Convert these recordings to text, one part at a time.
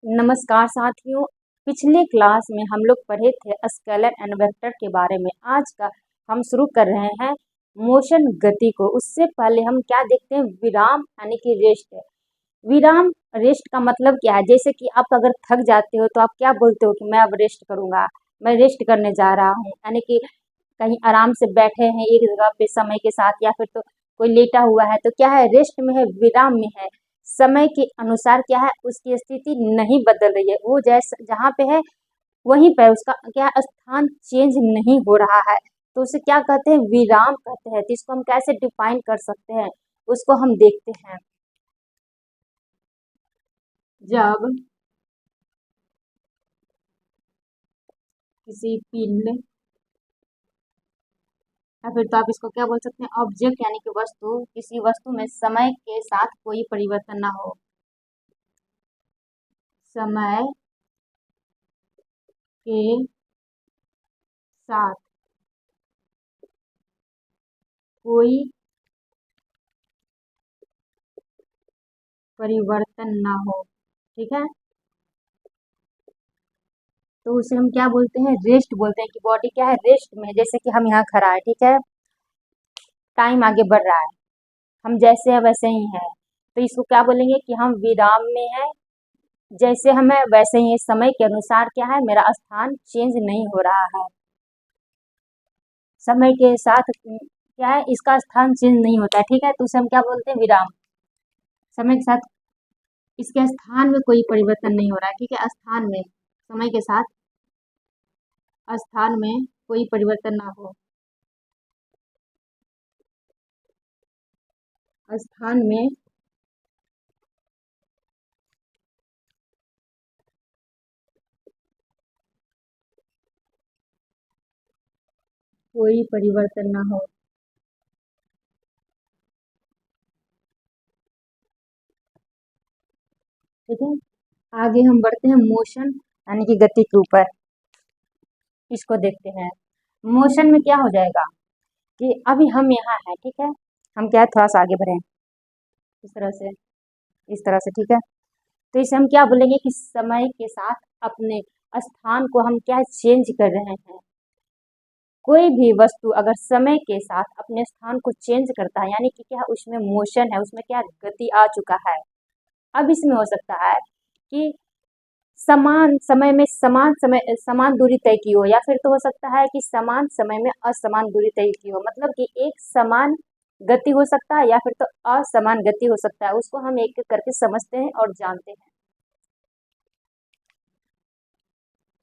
नमस्कार साथियों। पिछले क्लास में हम लोग पढ़े थे स्केलर एंड वेक्टर के बारे में। आज का हम शुरू कर रहे हैं मोशन गति को। उससे पहले हम क्या देखते हैं, विराम यानी कि रेस्ट। विराम रेस्ट का मतलब क्या है? जैसे कि आप अगर थक जाते हो तो आप क्या बोलते हो कि मैं अब रेस्ट करूंगा, मैं रेस्ट करने जा रहा हूँ, यानी कि कहीं आराम से बैठे हैं एक जगह पे समय के साथ, या फिर तो कोई लेटा हुआ है तो क्या है, रेस्ट में है, विराम में है। समय के अनुसार क्या है, उसकी स्थिति नहीं बदल रही है, वो जैसे जहाँ पे है वहीं पे उसका क्या है, स्थान चेंज नहीं हो रहा है, तो उसे क्या कहते हैं, विराम कहते हैं। तो इसको हम कैसे डिफाइन कर सकते हैं, उसको हम देखते हैं। जब किसी पिंड, या फिर तो आप इसको क्या बोल सकते हैं, ऑब्जेक्ट यानी कि वस्तु, किसी वस्तु में समय के साथ कोई परिवर्तन ना हो, समय के साथ कोई परिवर्तन ना हो, ठीक है, तो उसे हम क्या बोलते हैं, रेस्ट बोलते हैं। कि बॉडी क्या है, रेस्ट में। जैसे कि हम यहाँ खड़ा है, ठीक है, टाइम आगे बढ़ रहा है, हम जैसे हैं वैसे ही हैं, तो इसको क्या बोलेंगे कि हम विराम में हैं। जैसे हमें वैसे ही समय के अनुसार क्या है, मेरा स्थान चेंज नहीं हो रहा है। समय के साथ क्या है, इसका स्थान चेंज नहीं होता है, ठीक है, तो उसे हम क्या बोलते हैं, विराम। समय के साथ इसके स्थान में कोई परिवर्तन नहीं हो रहा है, ठीक है, स्थान में, समय के साथ स्थान में कोई परिवर्तन ना हो, स्थान में कोई परिवर्तन ना हो, ठीक है। आगे हम बढ़ते हैं मोशन यानी कि गति के ऊपर। इसको देखते हैं, मोशन में क्या हो जाएगा कि अभी हम यहाँ हैं, ठीक है, हम क्या है, थोड़ा सा आगे बढ़े इस तरह से, इस तरह से, ठीक है, तो इसे हम क्या बोलेंगे कि समय के साथ अपने स्थान को हम क्या चेंज कर रहे हैं। कोई भी वस्तु अगर समय के साथ अपने स्थान को चेंज करता है, यानी कि क्या उसमें मोशन है, उसमें क्या गति आ चुका है। अब इसमें हो सकता है कि समान समय में समान दूरी तय की हो, या फिर तो हो सकता है कि समान समय में असमान दूरी तय की हो। मतलब कि एक समान गति हो सकता है, या फिर तो असमान गति हो सकता है। उसको हम एक एक करके समझते हैं और जानते हैं।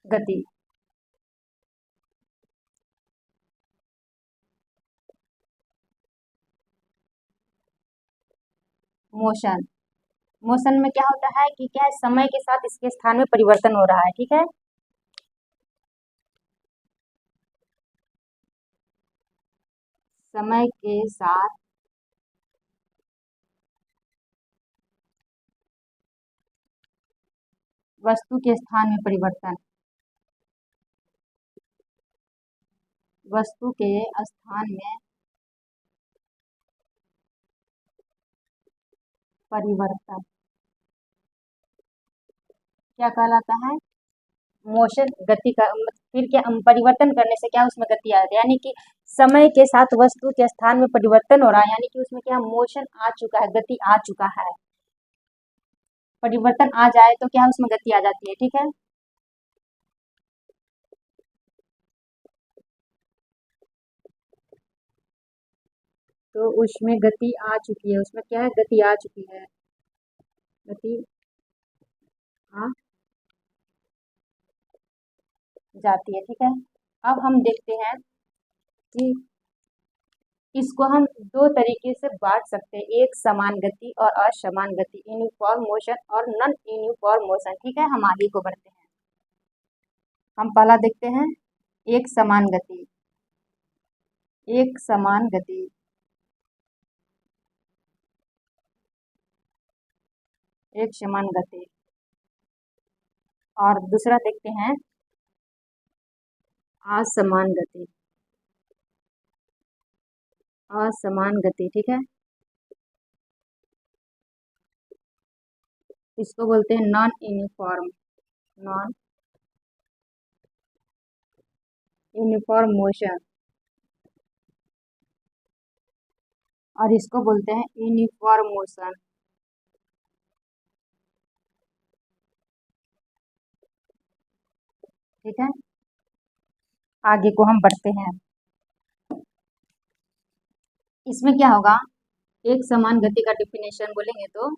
गति, मोशन। मोशन में क्या होता है कि क्या है, समय के साथ इसके स्थान में परिवर्तन हो रहा है, ठीक है। समय के साथ वस्तु के स्थान में परिवर्तन, वस्तु के स्थान में परिवर्तन क्या कहलाता है, मोशन। गति का फिर क्या, परिवर्तन करने से क्या उसमें गति आ जाती है, यानी कि समय के साथ वस्तु के स्थान में परिवर्तन हो रहा है, यानी कि उसमें क्या मोशन आ चुका है, गति आ चुका है। परिवर्तन आ जाए तो क्या उसमें गति आ जाती है, ठीक है। तो उसमें गति आ चुकी है, उसमें क्या है, गति आ चुकी है, गति आ जाती है, ठीक है। अब हम देखते हैं कि इसको हम दो तरीके से बांट सकते हैं, एक समान गति और असमान गति, यूनिफॉर्म मोशन और नॉन यूनिफॉर्म मोशन, ठीक है। हम आगे को बढ़ते हैं, हम पहला देखते हैं एक समान गति। एक समान गति, एक समान गति, और दूसरा देखते हैं असमान गति, असमान गति, ठीक है। इसको बोलते हैं non uniform, non uniform motion, और इसको बोलते हैं यूनिफॉर्म मोशन। ठीक है, आगे को हम बढ़ते हैं। इसमें क्या होगा, एक समान गति का डिफिनेशन बोलेंगे तो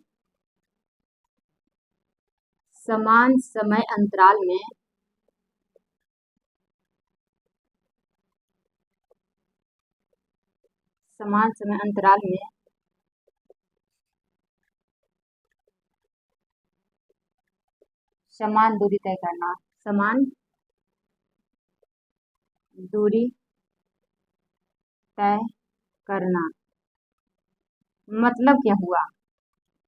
समान समय अंतराल में समान समय अंतराल में समान दूरी तय करना, समान दूरी तय करना। मतलब क्या हुआ,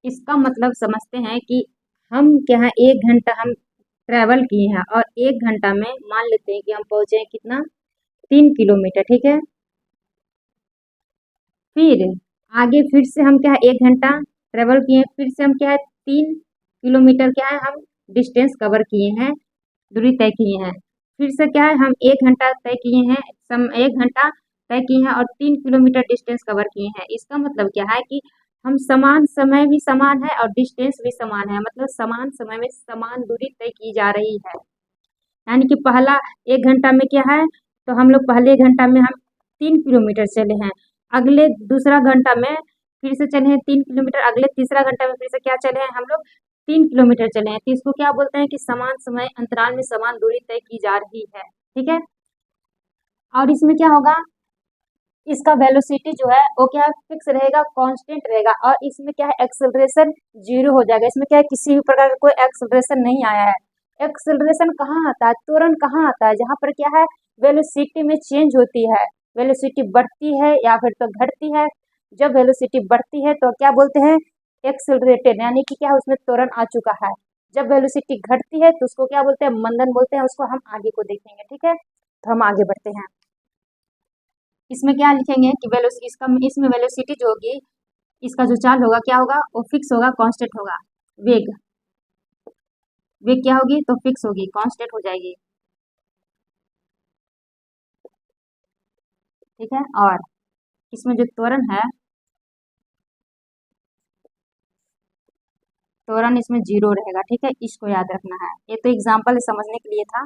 इसका मतलब समझते हैं कि हम क्या है, 1 घंटा हम ट्रैवल किए हैं और 1 घंटा में मान लेते हैं कि हम पहुंचे हैं कितना, 3 किलोमीटर। ठीक है, फिर आगे फिर से हम क्या है, 1 घंटा ट्रेवल किए, फिर से हम क्या है, 3 किलोमीटर क्या है, हम डिस्टेंस कवर किए हैं, दूरी तय किए हैं। फिर से क्या है, हम 1 घंटा तय किए हैं, 1 घंटा तय किए हैं और 3 किलोमीटर डिस्टेंस कवर किए हैं। इसका मतलब क्या है कि हम समान समय भी समान है और डिस्टेंस भी समान है, मतलब समान समय में समान दूरी तय की जा रही है। यानी कि पहला 1 घंटा में क्या है, तो हम लोग पहले 1 घंटा में हम 3 किलोमीटर चले हैं, अगले दूसरा घंटा में फिर से चले हैं 3 किलोमीटर, अगले तीसरा घंटा में फिर से क्या चले हैं हम लोग, 3 किलोमीटर चले हैं। तो इसको क्या बोलते हैं कि समान समय अंतराल में समान दूरी तय की जा रही है। ठीक है, और इसमें क्या होगा, इसका वेलोसिटी जो है वो क्या है, फिक्स रहेगा, कांस्टेंट रहेगा, और इसमें क्या है, एक्सेलरेशन 0 हो जाएगा। इसमें क्या है, किसी भी प्रकार का कोई एक्सेलरेशन नहीं आया है। एक्सेलरेशन कहाँ आता है, त्वरण कहाँ आता है, जहाँ पर क्या है, वेलोसिटी में चेंज होती है, वेलोसिटी बढ़ती है या फिर तो घटती है। जब वेलोसिटी बढ़ती है तो क्या बोलते हैं, एक्सेलरेटेड, यानी कि क्या है, उसमें त्वरण आ चुका है। जब वेलोसिटी घटती है तो उसको क्या बोलते हैं, मंदन बोलते हैं। उसको हम आगे को देखेंगे। ठीक है, तो हम आगे बढ़ते हैं। इसमें क्या लिखेंगे कि वेलोसिटी, इसमें वेलोसिटी जो होगी, इसका जो चाल होगा क्या होगा, वो फिक्स होगा, कांस्टेंट होगा। वेग, वेग क्या होगी, तो फिक्स होगी, कांस्टेंट हो जाएगी। ठीक है, और इसमें जो त्वरण है, त्वरण इसमें 0 रहेगा। ठीक है, इसको याद रखना है, ये तो एग्जाम्पल समझने के लिए था।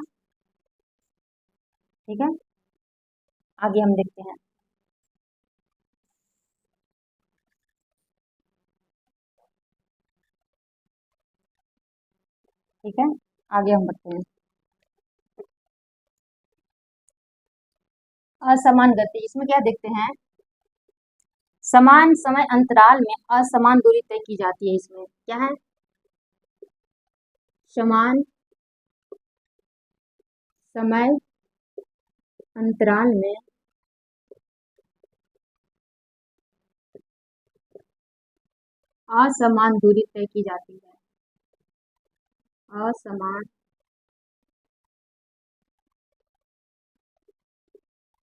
ठीक है, आगे हम देखते हैं। ठीक है, आगे हम बढ़ते हैं। असमान गति, इसमें क्या देखते हैं, समान समय अंतराल में असमान दूरी तय की जाती है। इसमें क्या है, समान समय अंतराल में असमान दूरी तय की जाती है, असमान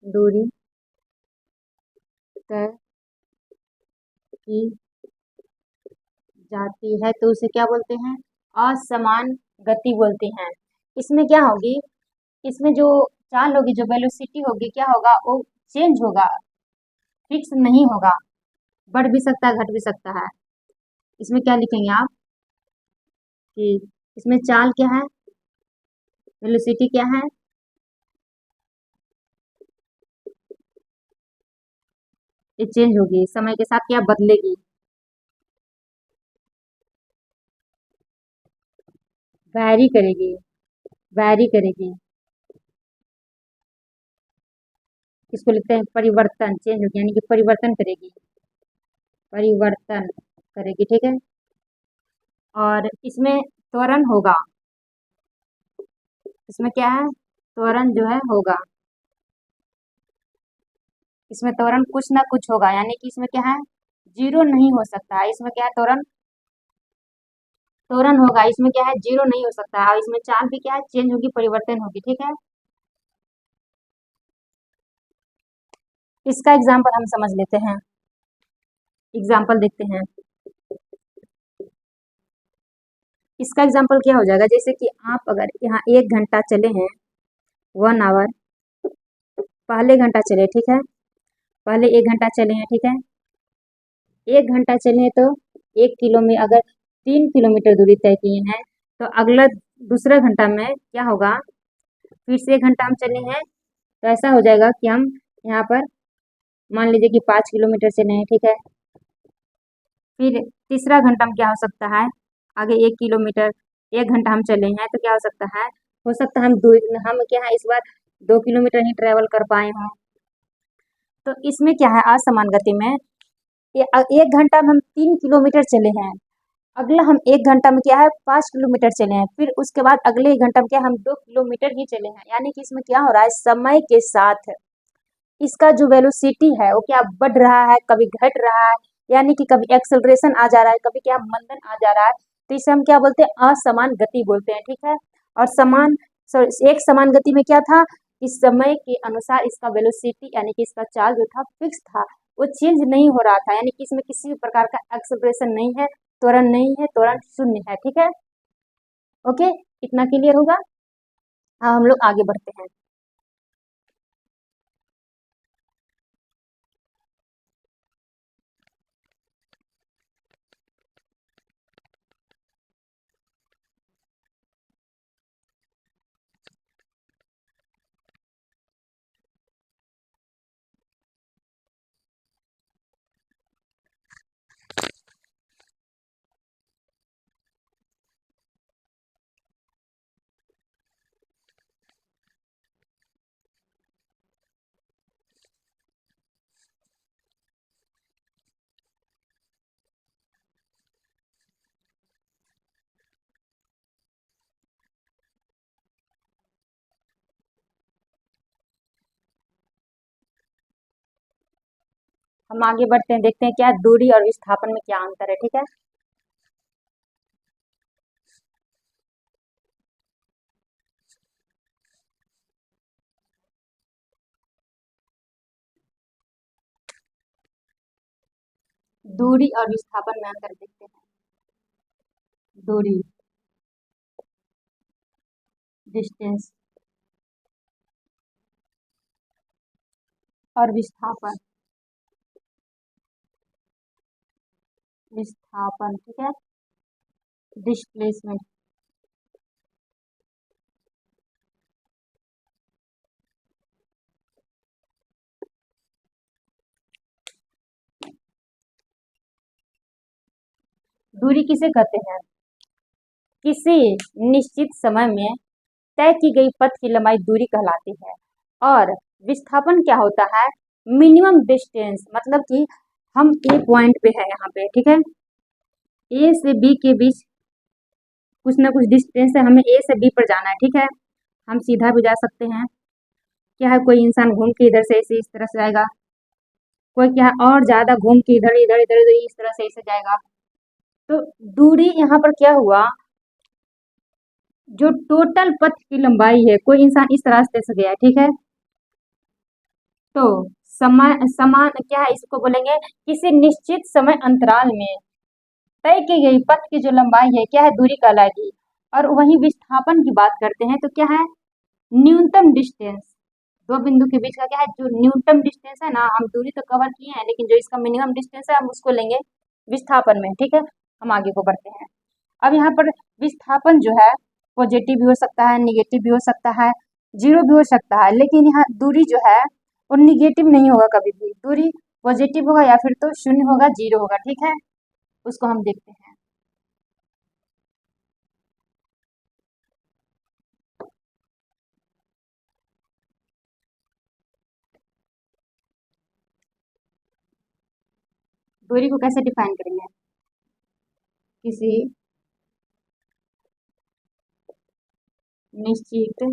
दूरी तय की जाती है, तो उसे क्या बोलते हैं, असमान गति बोलते हैं। इसमें क्या होगी, इसमें जो चाल होगी, जो वेलोसिटी होगी, क्या होगा, वो चेंज होगा, फिक्स नहीं होगा, बढ़ भी सकता है, घट भी सकता है। इसमें क्या लिखेंगे आप कि इसमें चाल क्या है, वेलोसिटी क्या है, ये चेंज होगी, समय के साथ क्या बदलेगी, वैरी करेगी, वैरी करेगी। इसको लिखते हैं परिवर्तन, चेंज होगी यानी कि परिवर्तन करेगी, परिवर्तन करेगी। ठीक है, और इसमें त्वरण होगा, इसमें क्या है, त्वरण जो है होगा, इसमें त्वरण कुछ ना कुछ होगा, यानी कि इसमें क्या है, 0 नहीं हो सकता है। इसमें क्या है, त्वरण, त्वरण होगा, इसमें क्या है, 0 नहीं हो सकता है, और इसमें चाल भी क्या है, चेंज होगी, परिवर्तन होगी। ठीक है, इसका एग्जाम्पल हम समझ लेते हैं, एग्जाम्पल देखते हैं। इसका एग्जाम्पल क्या हो जाएगा, जैसे कि आप अगर यहाँ 1 घंटा चले हैं, 1 आवर, पहले घंटा चले, ठीक है, पहले 1 घंटा चले हैं, ठीक है, 1 घंटा चले हैं तो 1 किलो में अगर 3 किलोमीटर दूरी तय किए हैं, तो अगला दूसरा घंटा में क्या होगा, फिर से 1 घंटा हम चले हैं, तो ऐसा हो जाएगा कि हम यहाँ पर मान लीजिए कि 5 किलोमीटर चले हैं, ठीक है, फिर तीसरा घंटा में क्या हो सकता है, आगे 1 किलोमीटर, 1 घंटा हम चले हैं तो क्या हो सकता है हम क्या है इस बार 2 किलोमीटर ही ट्रेवल कर पाए हों। तो इसमें क्या है, असमान गति में 1 घंटा में हम 3 किलोमीटर चले हैं, अगला हम 1 घंटा में क्या है 5 किलोमीटर चले हैं, फिर उसके बाद अगले 1 घंटा में क्या हम 2 किलोमीटर ही चले हैं। यानी कि इसमें क्या हो रहा है, समय के साथ इसका जो वेलोसिटी है वो क्या बढ़ रहा है, कभी घट रहा है, यानी कि कभी एक्सेलरेशन आ जा रहा है, कभी क्या मंदन आ जा रहा है। तो इसे हम क्या बोलते हैं, असमान गति बोलते हैं, ठीक है। और एक समान गति में क्या था, इस समय के अनुसार इसका वेलोसिटी यानी कि इसका चाल जो था फिक्स था, वो चेंज नहीं हो रहा था, यानी कि इसमें किसी भी प्रकार का एक्सेलरेशन नहीं है, त्वरण नहीं है, त्वरण शून्य है, ठीक है। ओके, इतना क्लियर होगा। हाँ, हम लोग आगे बढ़ते हैं। हम आगे बढ़ते हैं, देखते हैं क्या दूरी और विस्थापन में क्या अंतर है, ठीक है। दूरी और विस्थापन में अंतर देखते हैं। दूरी, डिस्टेंस, और विस्थापन, विस्थापन, ठीक है, डिस्प्लेसमेंट। दूरी किसे कहते हैं, किसी निश्चित समय में तय की गई पथ की लंबाई दूरी कहलाती है। और विस्थापन क्या होता है, मिनिमम डिस्टेंस, मतलब कि हम ए पॉइंट पे है यहाँ पे, ठीक है, ए से बी के बीच कुछ ना कुछ डिस्टेंस है, हमें ए से बी पर जाना है, ठीक है। हम सीधा भी जा सकते हैं, क्या है कोई इंसान घूम के इधर से ऐसे इस तरह से जाएगा, कोई क्या है और ज्यादा घूम के इधर इधर इधर इधर इस तरह से ऐसे जाएगा। तो दूरी यहाँ पर क्या हुआ, जो टोटल पथ की लंबाई है, कोई इंसान इस रास्ते से गया, ठीक है, तो समय समान क्या है, इसको बोलेंगे किसी निश्चित समय अंतराल में तय की गई पथ की जो लंबाई है क्या है, दूरी कहलाएगी। और वहीं विस्थापन की बात करते हैं तो क्या है, न्यूनतम डिस्टेंस, दो बिंदु के बीच का क्या है, जो न्यूनतम डिस्टेंस है ना, हम दूरी तो कवर किए हैं, लेकिन जो इसका मिनिमम डिस्टेंस है हम उसको लेंगे विस्थापन में, ठीक है। हम आगे को बढ़ते हैं। अब यहाँ पर विस्थापन जो है पॉजिटिव भी हो सकता है, निगेटिव भी हो सकता है, जीरो भी हो सकता है, लेकिन यहाँ दूरी जो है वो निगेटिव नहीं होगा कभी भी, दूरी पॉजिटिव होगा या फिर तो शून्य होगा, जीरो होगा, ठीक है। उसको हम देखते हैं। दूरी को कैसे डिफाइन करेंगे, किसी निश्चित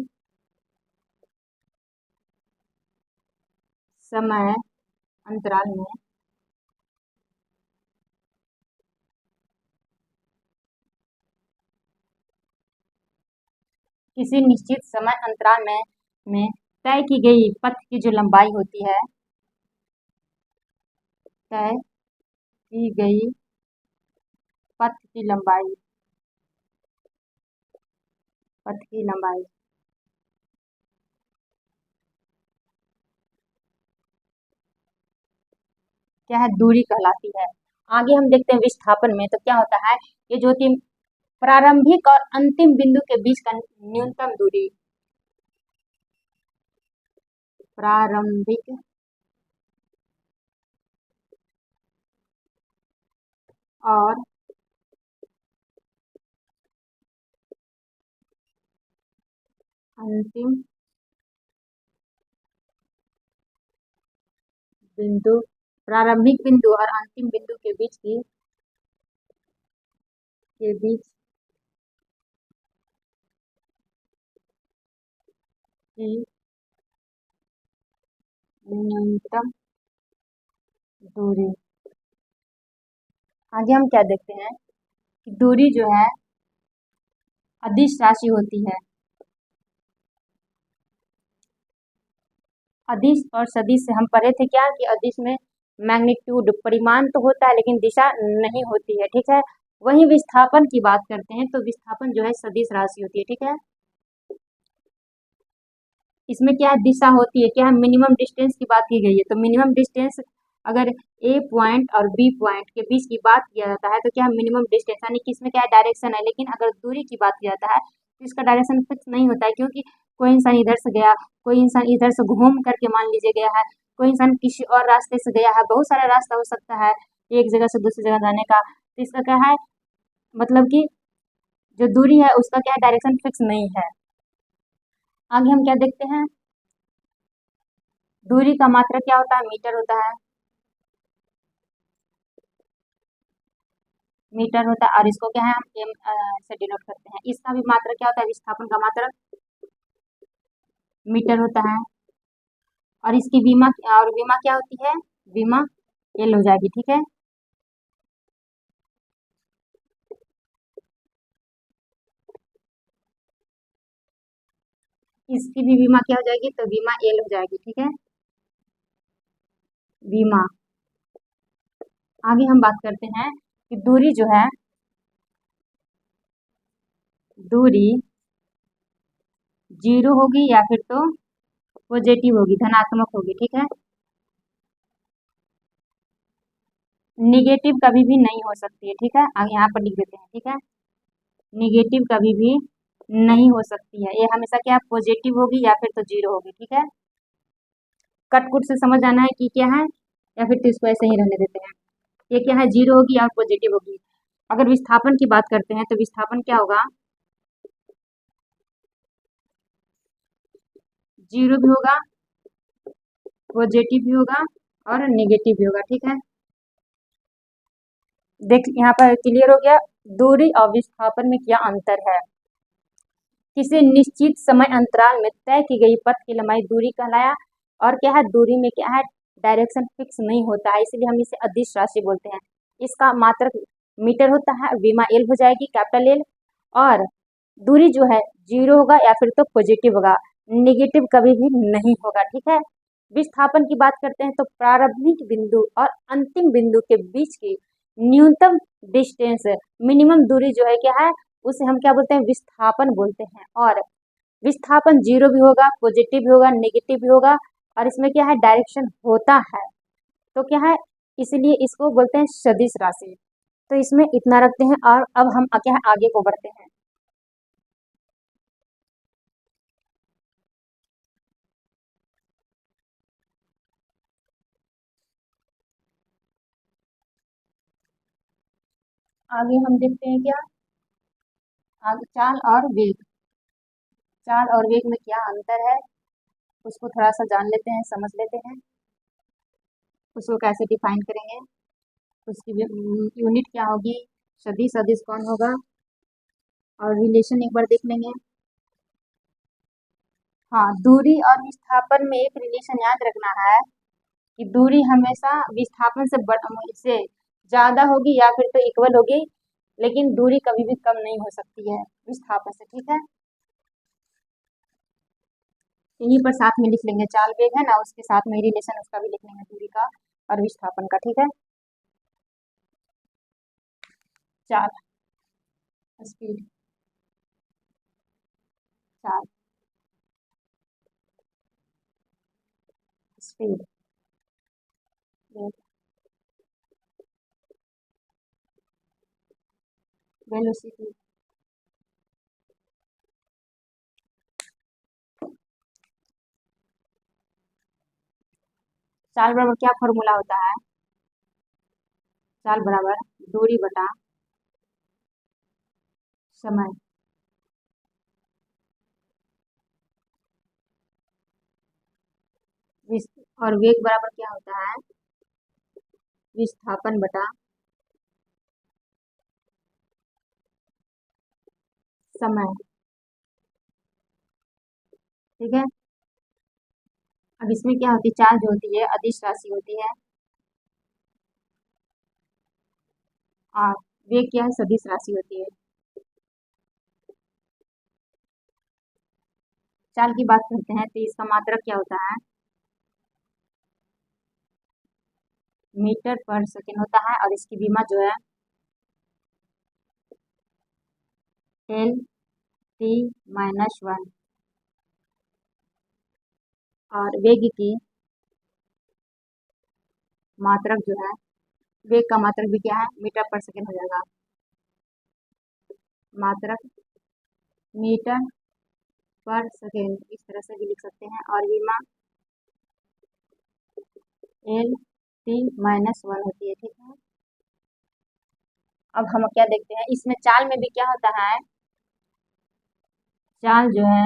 समय अंतराल में किसी निश्चित समय अंतराल में तय की गई पथ की जो लंबाई होती है, तय की गई पथ की लंबाई पथ की लंबाई। क्या है? दूरी कहलाती है। आगे हम देखते हैं विस्थापन में तो क्या होता है, ये जो होती है प्रारंभिक और अंतिम बिंदु के बीच का न्यूनतम दूरी। प्रारंभिक और अंतिम बिंदु, प्रारंभिक बिंदु और अंतिम बिंदु के बीच की न्यूनतम दूरी। आगे हम क्या देखते हैं कि दूरी जो है अदिश राशि होती है। अदिश और सदिश से हम पढ़े थे क्या कि अदिश में मैग्नीट्यूड परिमाण तो होता है लेकिन दिशा नहीं होती है, ठीक है। वहीं विस्थापन की बात करते हैं तो विस्थापन जो है सदिश राशि होती है, ठीक है। इसमें क्या है, दिशा होती है, क्या है, मिनिमम डिस्टेंस की बात की गई है। तो मिनिमम डिस्टेंस अगर ए पॉइंट और बी पॉइंट के बीच की बात किया जाता है तो क्या है, मिनिमम डिस्टेंस यानी कि इसमें क्या है, डायरेक्शन है। लेकिन अगर दूरी की बात किया जाता है तो इसका डायरेक्शन फिक्स नहीं होता है, क्योंकि कोई इंसान इधर से गया, कोई इंसान इधर से घूम करके मान लीजिए गया है, कोई इंसान किसी और रास्ते से गया है, बहुत सारा रास्ता हो सकता है एक जगह से दूसरी जगह जाने का। तो इसका क्या है, मतलब कि जो दूरी है उसका क्या है, डायरेक्शन फिक्स नहीं है। आगे हम क्या देखते हैं, दूरी का मात्रक क्या होता है, मीटर होता है। मीटर होता है और इसको क्या है, हम एम से डिनोट करते हैं। इसका भी मात्रक क्या होता है, विस्थापन का मात्रक मीटर होता है। और इसकी विमा, और विमा क्या होती है, विमा एल हो जाएगी, ठीक है। इसकी भी विमा क्या हो जाएगी, तो विमा एल हो जाएगी, ठीक है, विमा। आगे हम बात करते हैं कि दूरी जो है, दूरी जीरो होगी या फिर तो पॉजिटिव होगी, धनात्मक होगी, ठीक है। निगेटिव कभी भी नहीं हो सकती है, ठीक है। आगे यहाँ पर लिख देते हैं, ठीक है, निगेटिव कभी भी नहीं हो सकती है। ये हमेशा क्या पॉजिटिव होगी या फिर तो जीरो होगी, ठीक है। कट कुट से समझ आना है कि क्या है, या फिर तो इसको ऐसे ही रहने देते हैं। ये क्या है, जीरो होगी या पॉजिटिव होगी। अगर विस्थापन की बात करते हैं तो विस्थापन क्या होगा, जीरो भी होगा, पॉजिटिव भी होगा और नेगेटिव भी होगा, ठीक है। देख यहाँ पर क्लियर हो गया दूरी और विस्थापन में क्या अंतर है। किसी निश्चित समय अंतराल में तय की गई पथ की लंबाई दूरी कहलाया। और क्या है, दूरी में क्या है, डायरेक्शन फिक्स नहीं होता है, इसलिए हम इसे अदिश राशि बोलते हैं। इसका मात्रक मीटर होता है, विमा एल हो जाएगी, कैपिटल एल। और दूरी जो है जीरो होगा या फिर तो पॉजिटिव होगा, नेगेटिव कभी भी नहीं होगा, ठीक है। विस्थापन की बात करते हैं तो प्रारंभिक बिंदु और अंतिम बिंदु के बीच की न्यूनतम डिस्टेंस, मिनिमम दूरी जो है क्या है, उसे हम क्या बोलते हैं, विस्थापन बोलते हैं। और विस्थापन जीरो भी होगा, पॉजिटिव भी होगा, नेगेटिव भी होगा, और इसमें क्या है, डायरेक्शन होता है। तो क्या है, इसलिए इसको बोलते हैं सदिश राशि। तो इसमें इतना रखते हैं और अब हम क्या है, आगे को बढ़ते हैं। आगे हम देखते हैं क्या, आगे चाल और वेग। चाल और वेग में क्या अंतर है उसको थोड़ा सा जान लेते हैं, समझ लेते हैं। उसको कैसे डिफाइन करेंगे, उसकी यूनिट क्या होगी, सदिश सदिश कौन होगा, और रिलेशन एक बार देख लेंगे। हाँ, दूरी और विस्थापन में एक रिलेशन याद रखना है कि दूरी हमेशा विस्थापन से ज्यादा होगी या फिर तो इक्वल होगी, लेकिन दूरी कभी भी कम नहीं हो सकती है विस्थापन से, ठीक है। यहीं पर साथ में लिख लेंगे, चाल वेग है ना, उसके साथ में रिलेशन उसका भी लिख लेंगे, दूरी का और विस्थापन का, ठीक है। चाल, स्पीड। चाल, स्पीड, वेलोसिटी। चाल बराबर क्या फॉर्मूला होता है? चाल बराबर दूरी बटा समय। और वेग बराबर क्या होता है? विस्थापन बटा समय। ठीक है। अब इसमें क्या होती है? चाल जो होती है अदिश राशि होती है और वेग क्या है? सदिश राशि होती है। चाल की बात करते हैं तो इसका मात्रक क्या होता है? मीटर पर सेकेंड होता है और इसकी विमा जो है L t-1 और वेग की मात्रक जो है, वेग का मात्रक भी क्या है? मीटर पर सेकेंड हो जाएगा। मात्रक मीटर पर सेकेंड इस तरह से भी लिख सकते हैं और विमा L t-1 होती है। ठीक है। अब हम क्या देखते हैं, इसमें चाल में भी क्या होता है? चाल जो है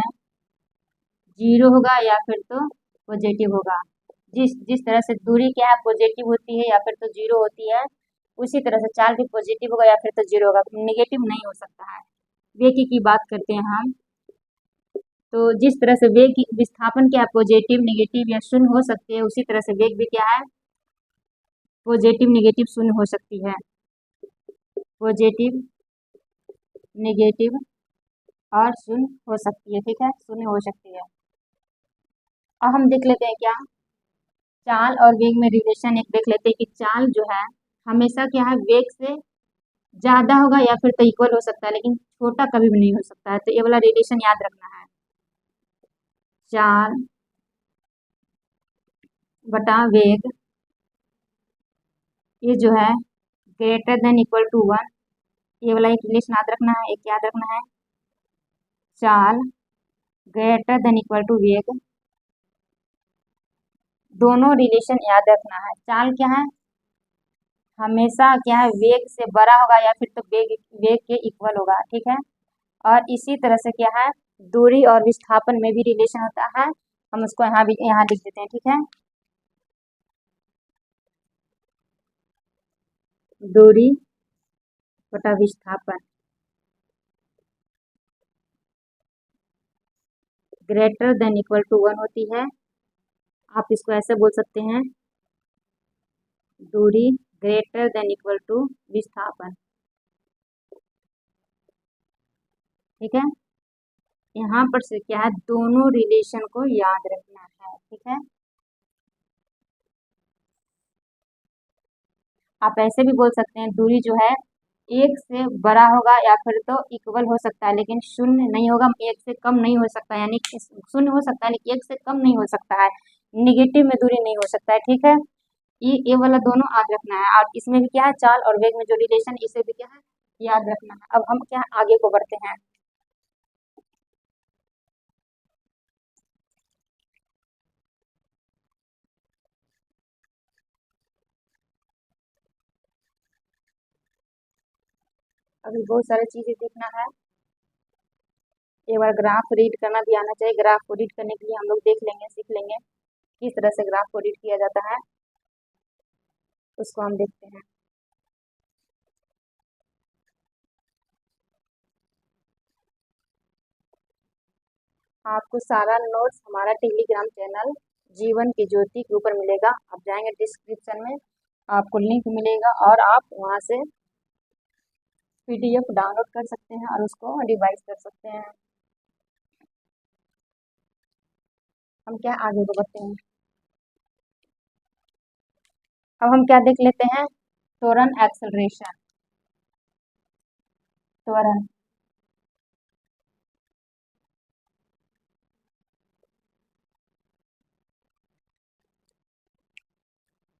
जीरो होगा या फिर तो पॉजिटिव होगा। जिस जिस तरह से दूरी क्या है पॉजिटिव होती है या फिर तो जीरो होती है, उसी तरह से चाल भी पॉजिटिव होगा या फिर तो जीरो होगा, नेगेटिव नहीं हो सकता है। वेग की बात करते हैं हम, तो जिस तरह से वेग की विस्थापन क्या है पॉजिटिव नेगेटिव या शून्य हो सकती है, उसी तरह से वेग भी क्या है? पॉजिटिव नेगेटिव शून्य हो सकती है। पॉजिटिव नेगेटिव और शून्य हो सकती है। ठीक है, शून्य हो सकती है। अब हम देख लेते हैं क्या चाल और वेग में रिलेशन, एक देख लेते हैं कि चाल जो है हमेशा क्या है? वेग से ज्यादा होगा या फिर तो इक्वल हो सकता है, लेकिन छोटा कभी भी नहीं हो सकता है। तो ये वाला रिलेशन याद रखना है। चाल बटा वेग, ये जो है ग्रेटर देन इक्वल टू 1, ये वाला एक रिलेशन याद रखना है। एक याद रखना है चाल ग्रेटर देन इक्वल टू वेग, दोनों रिलेशन याद रखना है। चाल क्या है? हमेशा क्या है? वेग से बड़ा होगा या फिर तो वेग वेग के इक्वल होगा। ठीक है। और इसी तरह से क्या है? दूरी और विस्थापन में भी रिलेशन होता है। हम उसको यहाँ भी यहाँ लिख देते हैं। ठीक है। दूरी बटा विस्थापन ग्रेटर देन इक्वल टू 1 होती है। आप इसको ऐसे बोल सकते हैं, दूरी ग्रेटर देन इक्वल टू विस्थापन। ठीक है। यहाँ पर से क्या है? दोनों रिलेशन को याद रखना है। ठीक है। आप ऐसे भी बोल सकते हैं दूरी जो है एक से बड़ा होगा या फिर तो इक्वल हो सकता है, लेकिन शून्य नहीं होगा, एक से कम नहीं हो सकता, यानी कि शून्य हो सकता है लेकिन एक से कम नहीं हो सकता है। निगेटिव में दूरी नहीं हो सकता है। ठीक है। ये वाला दोनों याद रखना है। और इसमें भी क्या है? चाल और वेग में जो रिलेशन, इसे भी क्या है? याद रखना है। अब हम क्या है? आगे को बढ़ते हैं। अभी बहुत सारी चीजें देखना है। एक बार ग्राफ रीड करना भी आना चाहिए। ग्राफ को रीड करने के लिए हम लोग देख लेंगे, सीख लेंगे किस तरह से ग्राफ को रीड किया जाता है, उसको हम देखते हैं। आपको सारा नोट्स हमारा टेलीग्राम चैनल जीवन की ज्योति के ऊपर मिलेगा। आप जाएंगे डिस्क्रिप्शन में, आपको लिंक मिलेगा और आप वहां से पीडीएफ डाउनलोड कर सकते हैं और उसको रिवाइज कर सकते हैं। हम क्या आगे को बढ़ते हैं। अब हम क्या देख लेते हैं? त्वरण एक्सेलरेशन। त्वरण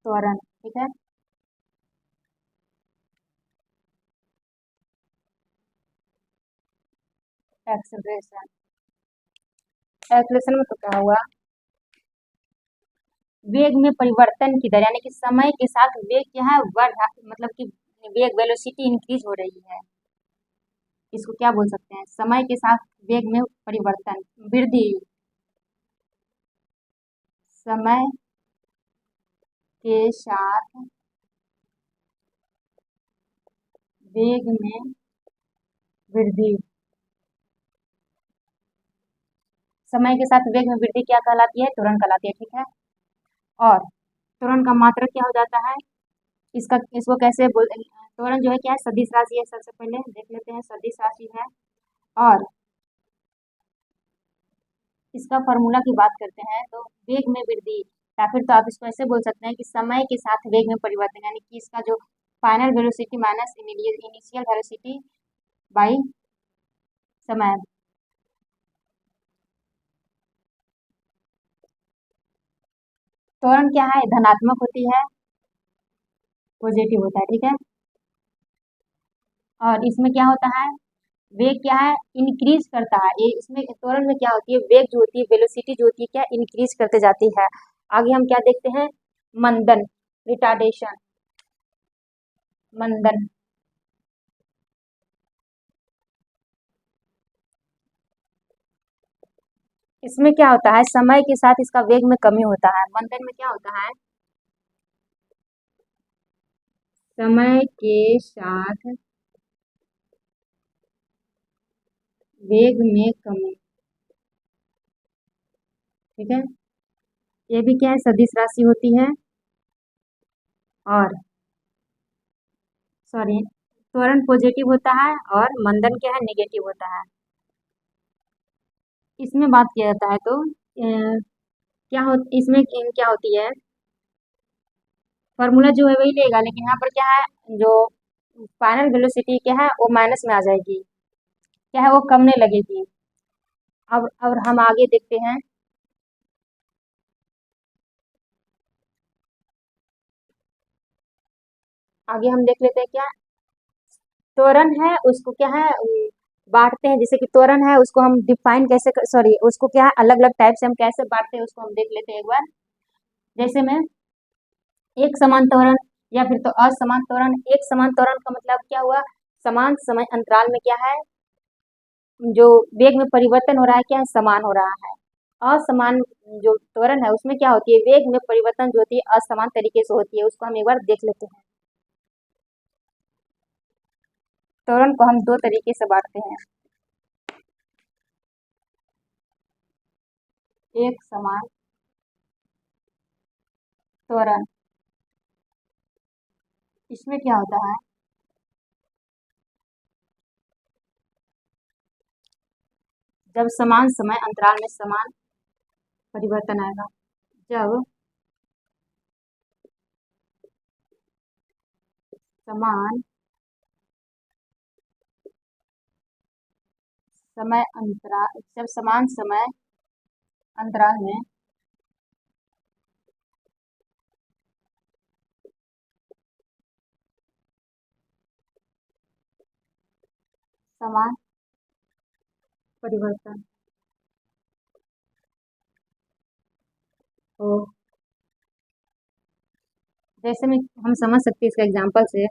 त्वरण, ठीक है। एक्सेलरेशन, एक्सेलरेशन में तो क्या हुआ, वेग में परिवर्तन की दर, यानी कि समय के साथ वेग क्या है बढ़ रहा, मतलब कि वेग वेलोसिटी इंक्रीज हो रही है। इसको क्या बोल सकते हैं, समय के साथ वेग में परिवर्तन, वृद्धि, समय के साथ वेग में वृद्धि, समय के साथ वेग में वृद्धि क्या कहलाती है, त्वरण कहलाती है, ठीक है। और त्वरण का मात्रक क्या हो जाता है, इसको कैसे बोल, त्वरण जो है क्या है, सदिश राशि है। सबसे पहले देख लेते हैं, सदिश राशि है। और इसका फॉर्मूला की बात करते हैं तो वेग में वृद्धि, या फिर तो आप इसको ऐसे बोल सकते हैं कि समय के साथ वेग में परिवर्तन, यानी कि इसका जो final velocity minus initial velocity by समय। त्वरण क्या है, धनात्मक होती है, पॉजिटिव होता है, ठीक है। और इसमें क्या होता है, वेग क्या है, इंक्रीज करता है। ये इसमें त्वरण में क्या होती है, वेग जो होती है, वेलोसिटी जो होती है क्या, इंक्रीज करते जाती है। आगे हम क्या देखते हैं, मंदन, रिटार्डेशन, मंदन। इसमें क्या होता है, समय के साथ इसका वेग में कमी होता है। मंदन में क्या होता है, समय के साथ वेग में कमी, ठीक है। ये भी क्या है, सदिश राशि होती है। और सॉरी, त्वरण पॉजिटिव होता है और मंदन क्या है, नेगेटिव होता है। इसमें बात किया जाता है तो क्या हो, इसमें क्या होती है, फॉर्मूला जो है वही लेगा, लेकिन यहाँ पर क्या है, जो फाइनल वेलोसिटी क्या है वो माइनस में आ जाएगी, क्या है वो कमने लगेगी। अब हम आगे देखते हैं, आगे हम देख लेते हैं क्या, त्वरण है उसको क्या है, बांटते हैं। जैसे कि त्वरण है उसको हम डिफाइन कैसे, सॉरी उसको क्या है अलग अलग टाइप से हम कैसे बांटते हैं उसको हम देख लेते हैं एक बार। जैसे में एक समान त्वरण या फिर तो असमान त्वरण। एक समान त्वरण का मतलब क्या हुआ, समान समय अंतराल में क्या है, जो वेग में परिवर्तन हो रहा है क्या है, समान हो रहा है। असमान जो त्वरण है उसमें क्या होती है, वेग में परिवर्तन जो होती है असमान तरीके से होती है, उसको हम एक बार देख लेते हैं। त्वरण को हम दो तरीके से बांटते हैं, एक समान त्वरण, इसमें क्या होता है, जब समान समय अंतराल में समान परिवर्तन आएगा, जब समान समय अंतराल, जब समान समय अंतराल में समान परिवर्तन हो, जैसे में हम समझ सकते हैं इसका एग्जांपल से,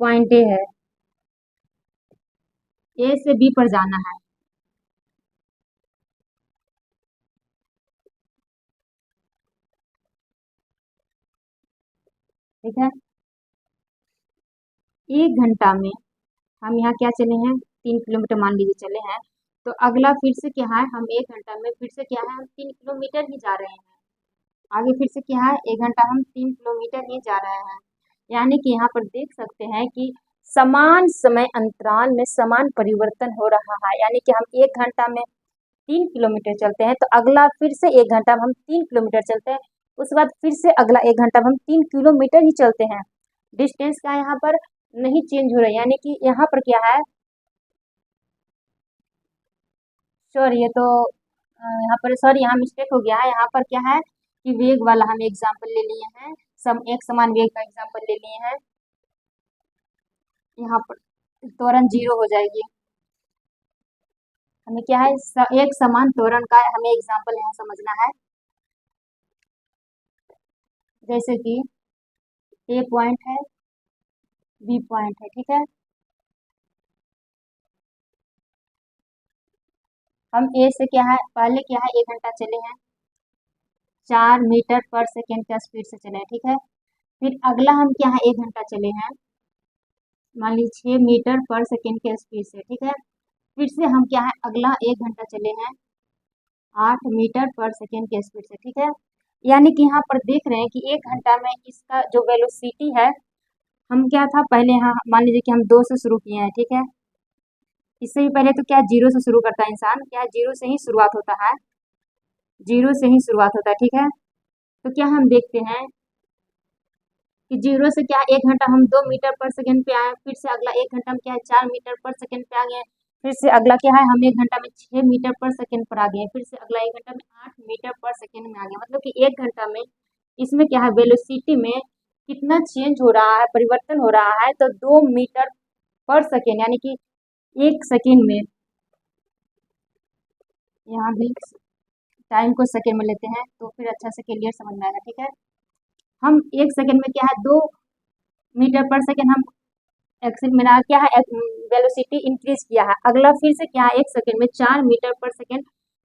पॉइंट ए है, ए से बी पर जाना है, ठीक है। 1 घंटा में हम यहाँ क्या चले हैं, 3 किलोमीटर मान लीजिए चले हैं, तो अगला फिर से क्या है, हम 1 घंटा में फिर से क्या है, हम 3 किलोमीटर ही जा रहे हैं। आगे फिर से क्या है, 1 घंटा हम 3 किलोमीटर ही जा रहे हैं। यानी कि यहाँ पर देख सकते हैं कि समान समय अंतराल में समान परिवर्तन हो रहा है। यानी कि हम 1 घंटा में 3 किलोमीटर चलते हैं तो अगला फिर से 1 घंटा में हम 3 किलोमीटर चलते हैं, उसके बाद फिर से अगला 1 घंटा में हम 3 किलोमीटर ही चलते हैं। डिस्टेंस का यहाँ पर नहीं चेंज हो रहा है, यानी कि यहाँ पर क्या है, सॉरी ये तो यहाँ पर सॉरी यहाँ मिस्टेक हो गया है। यहाँ पर क्या है कि वेग वाला हम एग्जाम्पल ले लिए हैं, एक समान वेग का एग्जाम्पल ले लिए हैं। यहाँ पर त्वरण 0 हो जाएगी। हमें क्या है, एक समान त्वरण का हमें एग्जाम्पल यहाँ समझना है। जैसे कि ए पॉइंट है, बी पॉइंट है, ठीक है। हम ए से क्या है, पहले क्या है 1 घंटा चले हैं, 4 मीटर पर सेकेंड का स्पीड से चले हैं, ठीक है। फिर अगला हम क्या है 1 घंटा चले हैं, मान लीजिए 6 मीटर पर सेकेंड के स्पीड से, ठीक है। फिर से हम क्या है अगला 1 घंटा चले हैं 8 मीटर पर सेकेंड के स्पीड से, ठीक है। यानी कि यहाँ पर देख रहे हैं कि 1 घंटा में इसका जो वेलोसिटी है, हम क्या था पहले यहाँ मान लीजिए कि हम 2 से शुरू किए हैं, ठीक है। इससे भी पहले तो क्या 0 से शुरू करता है इंसान, क्या 0 से ही शुरुआत होता है, 0 से ही शुरुआत होता है, ठीक है। तो क्या हम देखते हैं कि 0 से क्या 1 घंटा हम 2 मीटर पर सेकेंड पे आए, फिर से अगला 1 घंटा में क्या है 4 मीटर पर सेकेंड पे आ गए, फिर से अगला क्या है हम 1 घंटा में 6 मीटर पर सेकेंड पर आ गए, फिर से अगला 1 घंटा में 8 मीटर पर सेकेंड में आ गए। मतलब कि 1 घंटा में इसमें क्या है वेलोसिटी में कितना चेंज हो रहा है, परिवर्तन हो रहा है, तो 2 मीटर पर सेकेंड, यानी कि 1 सेकेंड में। यहाँ भी टाइम को सेकेंड में लेते हैं तो फिर अच्छा से क्लियर समझ में आएगा, ठीक है। हम 1 सेकेंड में क्या है 2 मीटर पर सेकेंड हम एक्सेल मेरा क्या है वेलोसिटी इंक्रीज किया है। अगला फिर से क्या है 1 सेकेंड में 4 मीटर पर सेकेंड,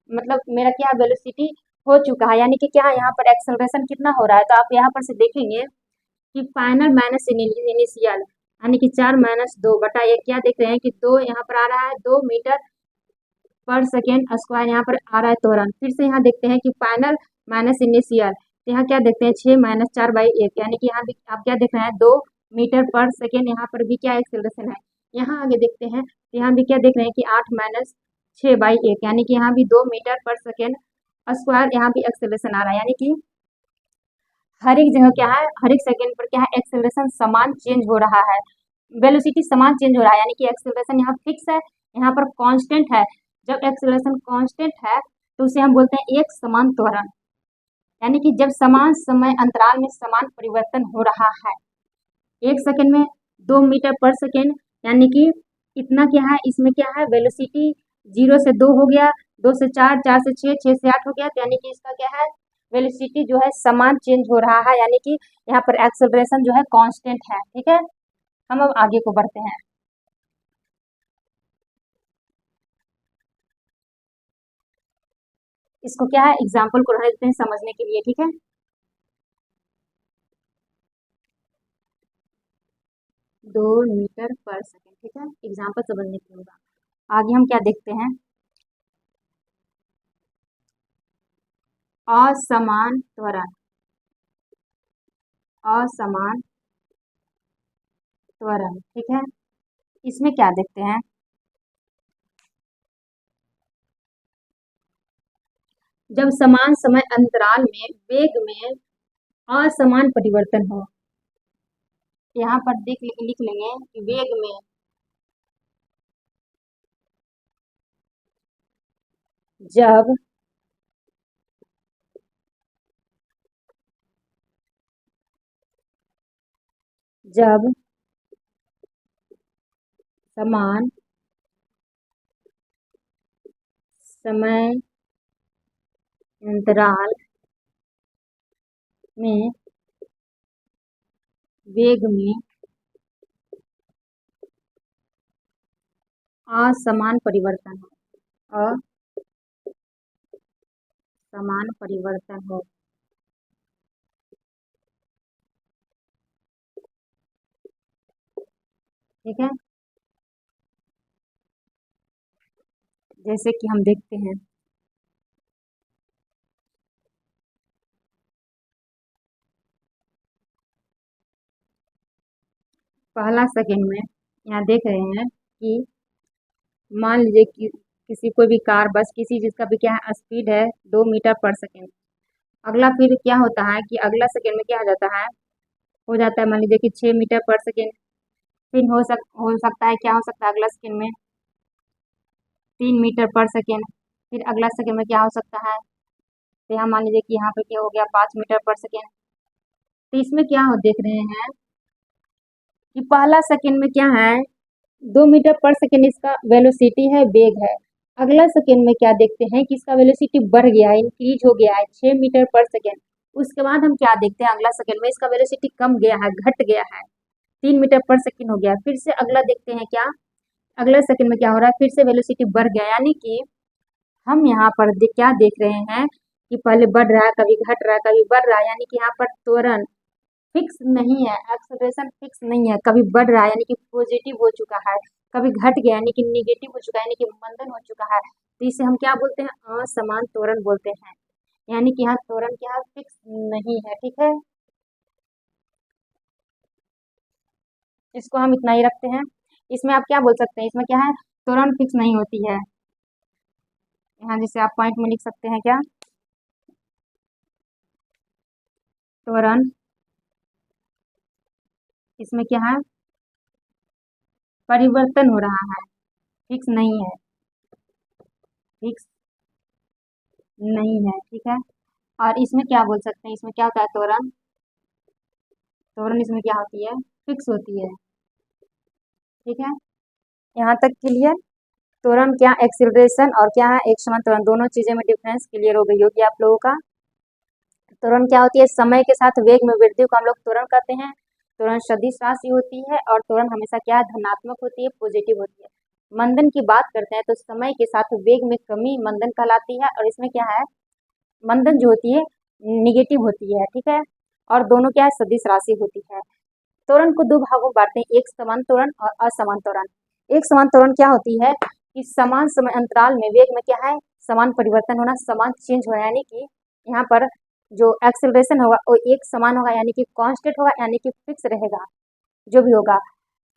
मतलब मेरा क्या वेलोसिटी हो चुका है, यानी कि क्या यहाँ पर एक्सेलरेशन कितना हो रहा है। तो आप यहाँ पर से देखेंगे कि फाइनल माइनस इनिशियल, यानी कि 4 माइनस 2 बटा 1, क्या देख रहे हैं कि 2 यहाँ पर आ रहा है 2 मीटर पर सेकेंड स्क्वायर यहाँ पर आ रहा है त्वरण। फिर से यहाँ देखते हैं कि फाइनल माइनस इनिशियल, तो यहाँ क्या देखते हैं 6 माइनस 4 बाई 1, यानी कि यहाँ भी आप क्या देख रहे हैं 2 मीटर पर सेकेंड, यहाँ पर भी क्या एक्सेलरेशन है। यहाँ आगे देखते हैं तो यहाँ भी क्या देख रहे हैं कि 8 माइनस 6 बाई 1, यानी कि यहाँ भी 2 मीटर पर सेकेंड स्क्वायर, यहाँ भी एक्सेलरेशन आ रहा है। यानी कि हर एक जगह क्या है, हर एक सेकेंड पर क्या है एक्सेलरेशन समान चेंज हो रहा है, वेलोसिटी समान चेंज हो रहा है, यानी कि एक्सेलरेशन यहाँ फिक्स है, यहाँ पर कांस्टेंट है। जब एक्सेलरेशन कांस्टेंट है तो उसे हम बोलते हैं एक समान त्वरण, यानी कि जब समान समय अंतराल में समान परिवर्तन हो रहा है। 1 सेकेंड में 2 मीटर पर सेकेंड, यानी कि इतना क्या है, इसमें क्या है वेलोसिटी 0 से 2 हो गया, 2 से 4, 4 से 6, 6 से 8 हो गया, तो यानी कि इसका क्या है वेलोसिटी जो है समान चेंज हो रहा है, यानी कि यहाँ पर एक्सेलरेशन जो है कांस्टेंट है, ठीक है। हम अब आगे को बढ़ते हैं। इसको क्या है एग्जाम्पल को रहने देते हैं समझने के लिए, ठीक है। 2 मीटर पर सेकेंड, ठीक है, एग्जाम्पल समझने के लिए होगा। आगे हम क्या देखते हैं, असमान त्वरण, असमान त्वरण, ठीक है। इसमें क्या देखते हैं, जब समान समय अंतराल में वेग में असमान परिवर्तन हो। यहाँ पर लिख लेंगे कि वेग में जब जब समान समय अंतराल में वेग में असमान परिवर्तन हो, असमान परिवर्तन हो, ठीक है। जैसे कि हम देखते हैं पहला सेकेंड में, यहाँ देख रहे हैं कि मान लीजिए कि किसी कोई भी कार बस किसी चीज़ का भी क्या है स्पीड है 2 मीटर पर सेकेंड। अगला फिर क्या होता है कि अगला सेकेंड में क्या हो जाता है मान लीजिए कि 6 मीटर पर सेकेंड। फिर हो सकता है क्या हो सकता है अगला सेकेंड में 3 मीटर पर सेकेंड। फिर अगला सेकेंड में क्या हो सकता है, तो यहाँ मान लीजिए कि यहाँ पे क्या हो गया 5 मीटर पर सेकेंड। तो इसमें क्या हो देख रहे हैं कि पहला सेकंड में क्या है, 2 मीटर पर सेकंड इसका वेलोसिटी है, वेग है। अगला सेकंड में क्या देखते हैं कि इसका वेलोसिटी बढ़ गया है, इंक्रीज हो गया है 6 मीटर पर सेकंड। उसके बाद हम क्या देखते हैं, अगला सेकंड में इसका वेलोसिटी कम गया है, घट गया है, 3 मीटर पर सेकंड हो गया। फिर से अगला देखते हैं क्या, अगला सेकंड में क्या हो रहा है, फिर से वेलोसिटी बढ़ गया, यानी कि हम यहाँ पर क्या देख रहे हैं कि पहले बढ़ रहा है, कभी घट रहा है, कभी बढ़ रहा है, यानी कि यहाँ पर त्वरण फिक्स नहीं है, एक्सेलरेशन फिक्स नहीं है, कभी बढ़ रहा है यानी कि पॉजिटिव हो चुका है, कभी घट गया यानी कि निगेटिव हो चुका है, यानी कि मंदन हो चुका है। तो इसे हम क्या बोलते हैं, असमान त्वरण बोलते हैं। यानी कि यहाँ त्वरण क्या है, फिक्स नहीं है, ठीक है। इसको हम इतना ही रखते हैं। इसमें आप क्या बोल सकते हैं, इसमें क्या है, त्वरण फिक्स नहीं होती है। यहाँ जैसे आप पॉइंट में लिख सकते हैं क्या, त्वरण इसमें क्या है, परिवर्तन हो रहा है, फिक्स नहीं है, फिक्स नहीं है, ठीक है। और इसमें क्या बोल सकते हैं, इसमें क्या होता है, त्वरण, त्वरण इसमें क्या होती है, फिक्स होती है, ठीक है। यहाँ तक क्लियर। त्वरण क्या, एक्सिलरेशन और क्या है, एक समान त्वरण, दोनों चीजें में डिफरेंस क्लियर हो गई होगी आप लोगों का। त्वरण क्या होती है, समय के साथ वेग में वृद्धि को हम लोग त्वरण कहते हैं। त्वरण सदिश राशि होती है और त्वरण हमेशा क्या है, धनात्मक होती है, पॉजिटिव होती है। मंदन की बात करते हैं तो समय के साथ वेग में कमी मंदन कहलाती है, और इसमें क्या है, मंदन जो होती है निगेटिव होती है, ठीक है। और दोनों क्या है, सदिश राशि होती है। त्वरण को दो भागों में बांटते हैं, एक समान त्वरण और असमान त्वरण। एक समान त्वरण क्या होती है कि समान समय अंतराल में वेग में क्या है, समान परिवर्तन होना, समान चेंज होना, यानी कि यहाँ पर जो एक्सेलरेशन होगा वो एक समान होगा, यानी कि कांस्टेंट होगा, यानी कि फिक्स रहेगा जो भी होगा।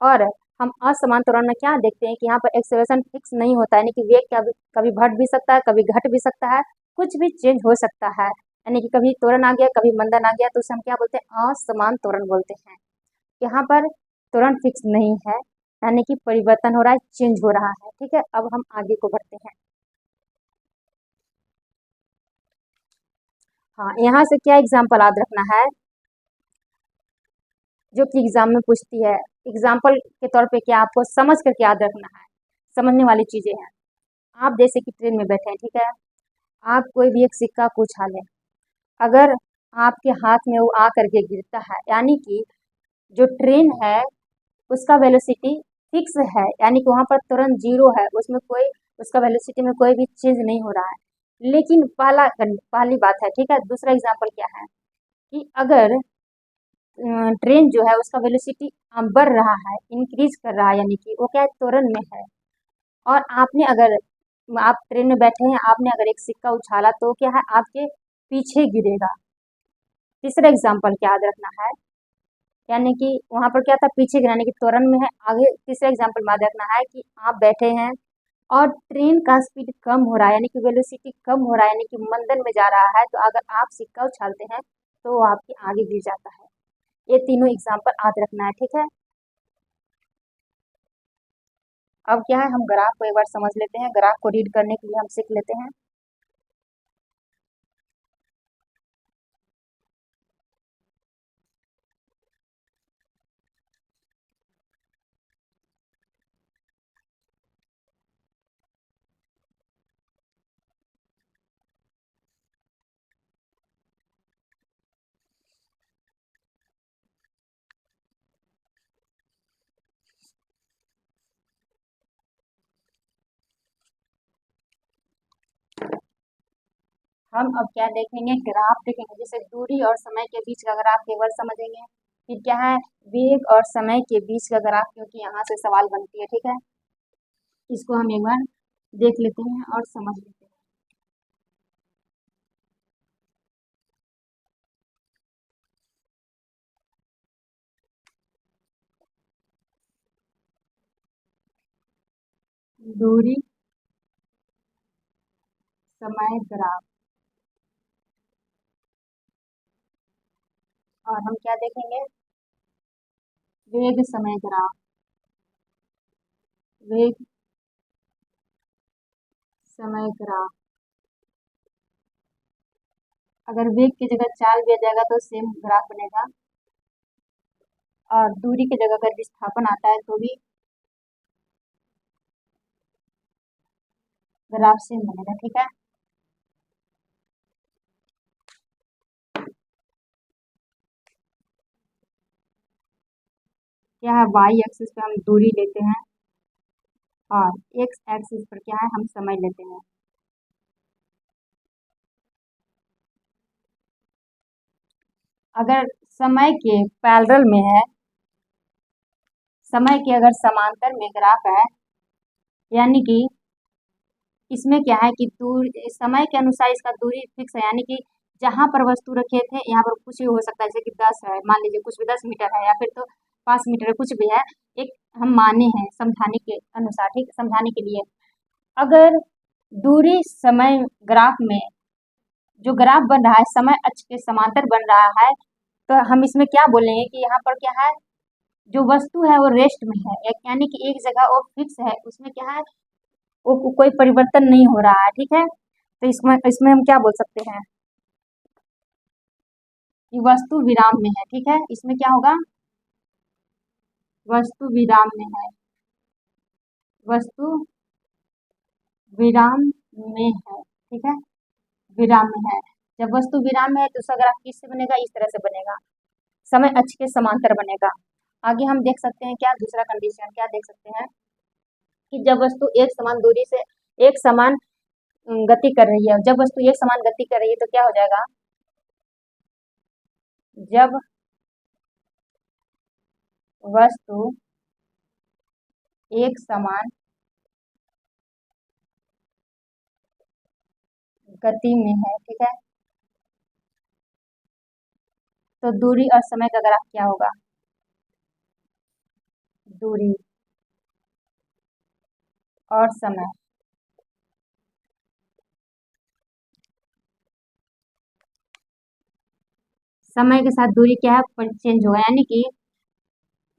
और हम असमान त्वरण में क्या देखते हैं कि यहाँ पर एक्सेलरेशन फिक्स नहीं होता है, यानी कि वेग कभी कभी बढ़ भी सकता है, कभी घट भी सकता है, कुछ भी चेंज हो सकता है, यानी कि कभी त्वरण आ गया, कभी मंदन आ गया, तो उसे हम क्या बोलते हैं, असमान त्वरण बोलते हैं। यहाँ पर तुरंत फिक्स नहीं है, यानी कि परिवर्तन हो रहा है, चेंज हो रहा है, ठीक है। अब हम आगे को बढ़ते हैं। हाँ, यहाँ से क्या एग्जाम्पल याद रखना है, जो कि एग्जाम में पूछती है। एग्जाम्पल के तौर पे क्या आपको समझ करके याद रखना है, समझने वाली चीजें हैं। आप जैसे कि ट्रेन में बैठे हैं, ठीक है, आप कोई भी एक सिक्का को उछालें, अगर आपके हाथ में वो आ करके गिरता है, यानी कि जो ट्रेन है उसका वेलोसिटी फिक्स है, यानी कि वहाँ पर तुरंत जीरो है, उसमें कोई, उसका वेलोसिटी में कोई भी चेंज नहीं हो रहा है। लेकिन पहली बात है, ठीक है। दूसरा एग्जांपल क्या है कि अगर ट्रेन जो है उसका वेलोसिटी बढ़ रहा है, इंक्रीज कर रहा है, यानी कि वो क्या है, त्वरण में है, और आपने अगर, आप ट्रेन में बैठे हैं, आपने अगर एक सिक्का उछाला तो क्या है, आपके पीछे गिरेगा। तीसरा एग्जाम्पल क्या याद रखना है, यानी कि वहां पर क्या था, पीछे गिराने की त्वरण में है। आगे तीसरा एग्जाम्पल में याद रखना है कि आप बैठे हैं और ट्रेन का स्पीड कम हो रहा है, यानी कि वेलोसिटी कम हो रहा है, यानी कि मंदन में जा रहा है, तो अगर आप सिक्का उछालते हैं तो वो आपके आगे गिर जाता है। ये तीनों एग्जाम्पल याद रखना है, ठीक है। अब क्या है, हम ग्राफ को एक बार समझ लेते हैं, ग्राफ को रीड करने के लिए हम सीख लेते हैं। हम अब क्या देखेंगे, ग्राफ देखेंगे, जैसे दूरी और समय के बीच का ग्राफ केवल समझेंगे। फिर क्या है, वेग और समय के बीच का ग्राफ, क्योंकि यहाँ से सवाल बनती है, ठीक है। इसको हम एक बार देख लेते हैं और समझ लेते हैं। दूरी, समय ग्राफ, और हम क्या देखेंगे, वेग समय ग्राफ, वेग समय ग्राफ। अगर वेग की जगह चाल दिया जाएगा तो सेम ग्राफ बनेगा। और दूरी की जगह अगर विस्थापन आता है तो भी ग्राफ सेम बनेगा। ठीक है, क्या है, वाई एक्सिस पे हम दूरी लेते हैं और एक्स एक्सिस पर क्या है, हम समय लेते हैं। अगर समय के पैरेलल में है, समय के अगर समांतर में ग्राफ है, यानी कि इसमें क्या है कि दूर समय के अनुसार इसका दूरी फिक्स है, यानी कि जहां पर वस्तु रखे थे यहाँ पर कुछ भी हो सकता है, जैसे कि 10 है, मान लीजिए कुछ भी 10 मीटर है या फिर तो 5 मीटर है, कुछ भी है, एक हम माने हैं समझाने के अनुसार, ठीक, समझाने के लिए। अगर दूरी समय ग्राफ में जो ग्राफ बन रहा है समय अक्ष के समांतर बन रहा है, तो हम इसमें क्या बोलेंगे कि यहाँ पर क्या है, जो वस्तु है वो रेस्ट में है, यानी कि एक जगह वो फिक्स है, उसमें क्या है, वो कोई परिवर्तन नहीं हो रहा है। ठीक है, तो इसमें इसमें हम क्या बोल सकते हैं कि वस्तु विराम में है। ठीक है, इसमें क्या होगा, वस्तु विराम में है, वस्तु विराम में है। ठीक है, विराम में है। जब वस्तु विराम में है तो उसका ग्राफ किससे बनेगा, इस तरह से बनेगा, समय अक्ष के समांतर बनेगा। आगे हम देख सकते हैं क्या, दूसरा कंडीशन क्या देख सकते हैं कि जब वस्तु एक समान दूरी से एक समान गति कर रही है, जब वस्तु एक समान गति कर रही है तो क्या हो जाएगा, जब वस्तु एक समान गति में है, ठीक है, तो दूरी और समय का ग्राफ क्या होगा, दूरी और समय, समय के साथ दूरी क्या है, चेंज होगा, यानी कि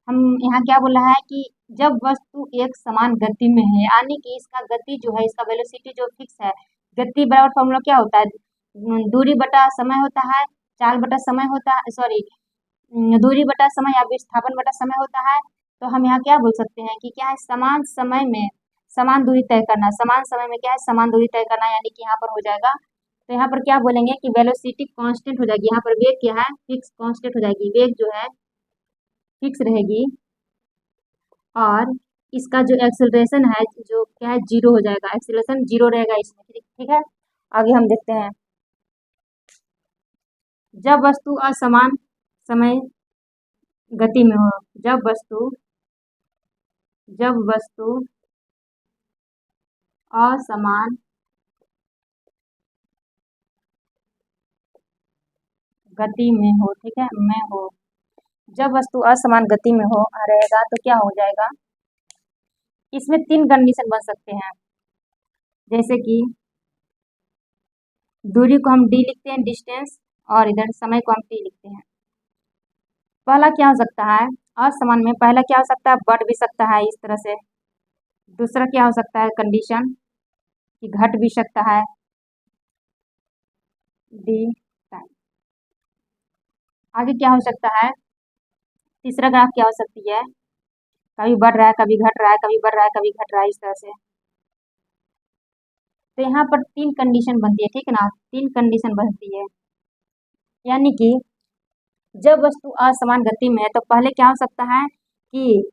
हम यहाँ क्या बोला है कि जब वस्तु एक समान गति में है, यानी कि इसका गति जो है, इसका वेलोसिटी जो फिक्स है, गति बराबर फॉर्मूला क्या होता है, दूरी बटा समय होता है, चाल बटा समय होता है, सॉरी, दूरी बटा समय या विस्थापन बटा समय होता है। तो हम यहाँ क्या बोल सकते हैं कि क्या है, समान समय में समान दूरी तय करना, समान समय में क्या है, समान दूरी तय करना, यानी कि यहाँ पर हो जाएगा, तो यहाँ पर क्या बोलेंगे कि वेलोसिटी कांस्टेंट हो जाएगी, यहाँ पर वेग क्या है, फिक्स कांस्टेंट हो जाएगी, वेग जो है फिक्स रहेगी, और इसका जो एक्सेलरेशन है जो क्या है, जीरो हो जाएगा, एक्सेलरेशन जीरो रहेगा इसमें। ठीक है, आगे हम देखते हैं, जब वस्तु असमान समय गति में हो, जब वस्तु असमान गति में हो, ठीक है, में हो, जब वस्तु असमान गति में हो रहेगा तो क्या हो जाएगा, इसमें 3 कंडीशन बन सकते हैं, जैसे कि दूरी को हम डी लिखते हैं, डिस्टेंस, और इधर समय को हम टी लिखते हैं। पहला क्या हो सकता है, असमान में पहला क्या हो सकता है, बढ़ भी सकता है इस तरह से, दूसरा क्या हो सकता है कंडीशन कि घट भी सकता है, डी टाइम। आगे क्या हो सकता है, तीसरा ग्राफ क्या हो सकती है, कभी बढ़ रहा है कभी घट रहा है, कभी बढ़ रहा है कभी घट रहा है, इस तरह से। तो यहाँ पर 3 कंडीशन बनती है, ठीक है ना, 3 कंडीशन बनती है, यानी कि जब वस्तु असमान गति में है तो पहले क्या हो सकता है कि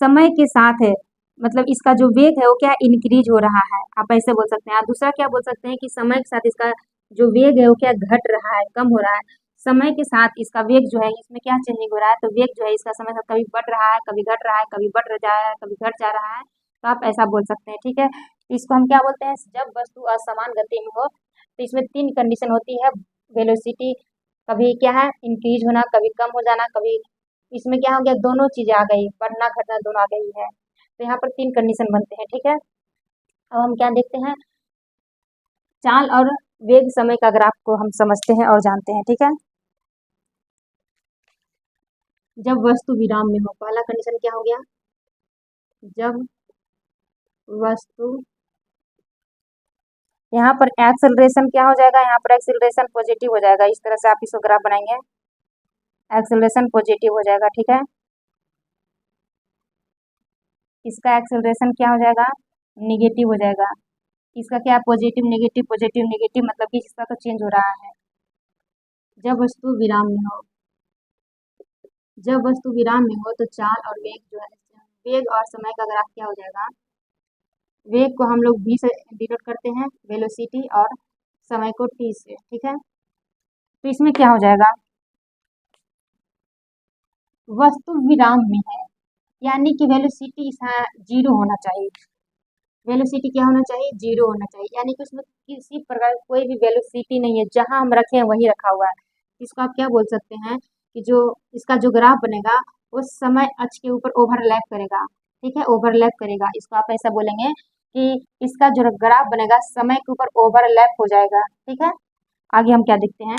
समय के साथ है, मतलब इसका जो वेग है वो क्या इंक्रीज हो रहा है, आप ऐसे बोल सकते हैं। और दूसरा क्या बोल सकते हैं कि समय के साथ इसका जो वेग है वो क्या घट रहा है, कम हो रहा है, समय के साथ इसका वेग जो है, इसमें क्या चेंजिंग हो रहा है, तो वेग जो है इसका समय साथ कभी बढ़ रहा है कभी घट रहा है, कभी बढ़ जा रहा है कभी घट जा रहा है, तो आप ऐसा बोल सकते हैं। ठीक है, इसको हम क्या बोलते हैं, जब वस्तु असमान गति में हो तो इसमें 3 कंडीशन होती है, वेलोसिटी कभी क्या है इंक्रीज होना, कभी कम हो जाना, कभी इसमें क्या हो गया, दोनों चीजें आ गई, बढ़ना घटना दोनों आ गई है, तो यहाँ पर 3 कंडीशन बनते हैं। ठीक है, अब हम क्या देखते हैं, चाल और वेग समय का ग्राफ को हम समझते हैं और जानते हैं। ठीक है, जब वस्तु विराम में हो, पहला कंडीशन क्या हो गया, जब वस्तु, यहाँ पर एक्सेलरेशन क्या हो जाएगा, यहाँ पर एक्सेलरेशन पॉजिटिव हो जाएगा, इस तरह से आप इसको ग्राफ बनाएंगे, एक्सेलरेशन पॉजिटिव हो जाएगा। ठीक है, इसका एक्सेलरेशन क्या हो जाएगा, निगेटिव हो जाएगा। इसका क्या, पॉजिटिव नेगेटिव पॉजिटिव नेगेटिव, मतलब कि इसका तो चेंज हो रहा है। जब वस्तु विराम में हो, जब वस्तु विराम में हो तो चाल और वेग जो है, वेग और समय का ग्राफ क्या हो जाएगा, वेग को हम लोग v से डिनोट करते हैं, वेलोसिटी, और समय को t से, ठीक है। तो इसमें क्या हो जाएगा, वस्तु विराम में है यानी कि वेलोसिटी जीरो होना चाहिए। वेलोसिटी क्या होना चाहिए, जीरो होना चाहिए, यानी कि उसमें किसी प्रकार कोई भी वेलोसिटी नहीं है, जहां हम रखे हैं वही रखा हुआ है। इसको आप क्या बोल सकते हैं कि जो इसका जो ग्राफ बनेगा वो समय अक्ष के ऊपर ओवरलैप करेगा, ठीक है, ओवरलैप करेगा। इसको आप ऐसा बोलेंगे कि इसका जो ग्राफ बनेगा समय के ऊपर ओवरलैप हो जाएगा, ठीक है। आगे हम क्या देखते हैं,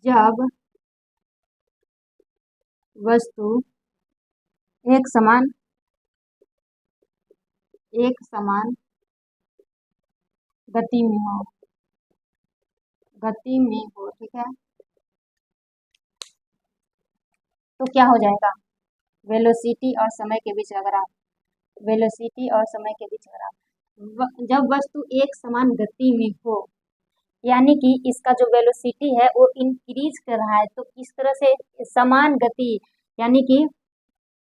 जब वस्तु एक समान गति में हो, ठीक है, तो क्या हो जाएगा, वेलोसिटी और समय के बीच का ग्राफ, वेलोसिटी और समय के बीच का ग्राफ। जब वस्तु एक समान गति में हो यानी कि इसका जो वेलोसिटी है वो इंक्रीज कर रहा है, तो किस तरह से, समान गति, यानी कि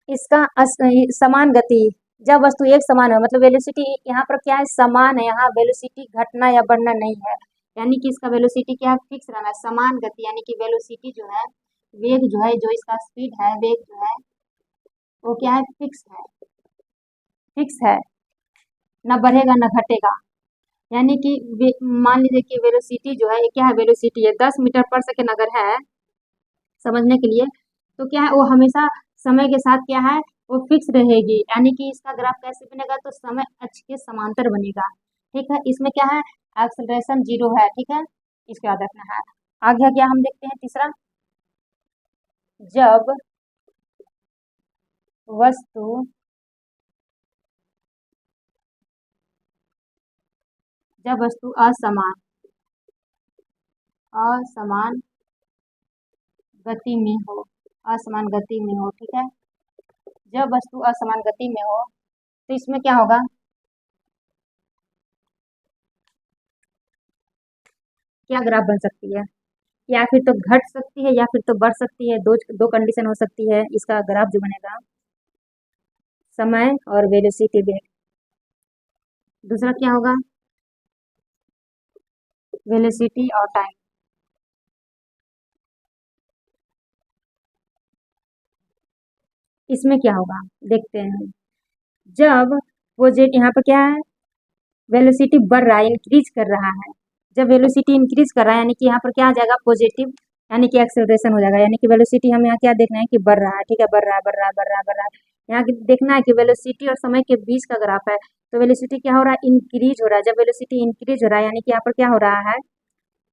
इसका समान गति, जब वस्तु एक समान है मतलब वेलोसिटी यहाँ पर क्या है, समान है, यहाँ वेलोसिटी घटना या बढ़ना नहीं है, यानी कि इसका वेलोसिटी क्या है, फिक्स रहना है, समान गति, यानी कि वेलोसिटी जो है, वेग जो है, जो इसका स्पीड है, वेग जो है वो क्या है, फिक्स है, फिक्स है, न बढ़ेगा न घटेगा। यानी कि मान लीजिए कि वेलोसिटी जो है, ये क्या है, वेलोसिटी है 10 मीटर पर सेकेंड अगर है, समझने के लिए, तो क्या है वो हमेशा समय के साथ क्या है, वो फिक्स रहेगी, यानी कि इसका ग्राफ कैसे बनेगा, तो समय अक्ष के समांतर बनेगा, ठीक है। इसमें क्या है, एक्सेलरेशन जीरो है, ठीक है, इसको याद रखना है। आगे क्या हम देखते हैं, तीसरा, जब वस्तु असमान असमान गति में हो, असमान गति में हो, ठीक है, जब वस्तु असमान गति में हो तो इसमें क्या होगा, क्या ग्राफ बन सकती है, या फिर तो घट सकती है या फिर तो बढ़ सकती है, दो दो कंडीशन हो सकती है इसका ग्राफ जो बनेगा, समय और वेलोसिटी वेग। दूसरा क्या होगा, वेलोसिटी और टाइम। इसमें क्या होगा देखते हैं, जब वो जेट यहाँ पर क्या है, वेलोसिटी बढ़ रहा है, इंक्रीज कर रहा है, जब वेलोसिटी इंक्रीज कर रहा है यानी कि यहाँ पर क्या आ जाएगा, पॉजिटिव, यानी कि एक्सेलरेशन हो जाएगा, यानी कि वेलोसिटी हमें यहाँ क्या देखना है कि बढ़ रहा है, ठीक है, बढ़ रहा है बढ़ रहा है बढ़ रहा है बढ़ रहा है। यहाँ देखना है कि वेलोसिटी और समय के बीच का ग्राफ है, तो वेलोसिटी क्या हो रहा है, इंक्रीज हो रहा है, जब वेलोसिटी इंक्रीज हो रहा है यानी कि यहाँ पर क्या हो रहा है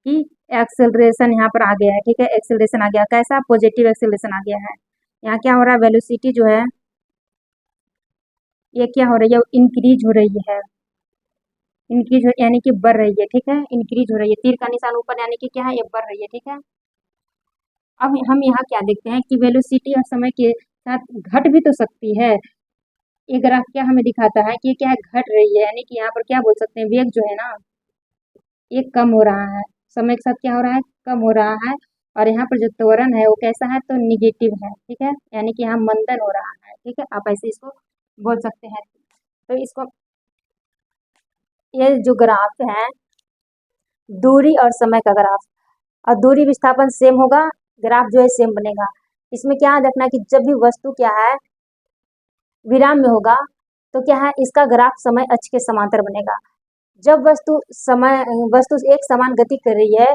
कि एक्सेलरेशन यहाँ पर आ गया है, ठीक है, एक्सेलरेशन आ गया, कैसा, पॉजिटिव एक्सेलरेशन आ गया है। यहाँ क्या हो रहा है, वेलोसिटी जो है ये क्या हो रही है, इंक्रीज हो रही है, इंक्रीज यानी कि बढ़ रही है, ठीक है, इंक्रीज हो रही है, तीर का निशान ऊपर यानी कि क्या है, ये बढ़ रही है, ठीक है। अब हम यहाँ क्या देखते हैं कि वेलोसिटी और समय के साथ घट भी तो सकती है, ये ग्राफ क्या हमें दिखाता है कि क्या है, घट रही है, यानी कि यहाँ पर क्या बोल सकते हैं, वेग जो है ना ये कम हो रहा है, समय के साथ क्या हो रहा है, कम हो रहा है, और यहाँ पर जो त्वरण है वो कैसा है, तो निगेटिव है, ठीक है, यानी कि यहाँ मंदन हो रहा है, ठीक है, आप ऐसे इसको बोल सकते हैं। तो इसको, ये जो ग्राफ है दूरी और समय का ग्राफ, और दूरी विस्थापन सेम होगा, ग्राफ जो है सेम बनेगा। इसमें क्या देखना है कि जब भी वस्तु क्या है विराम में होगा तो क्या है, इसका ग्राफ समय अक्ष के समांतर बनेगा। जब वस्तु एक समान गति कर रही है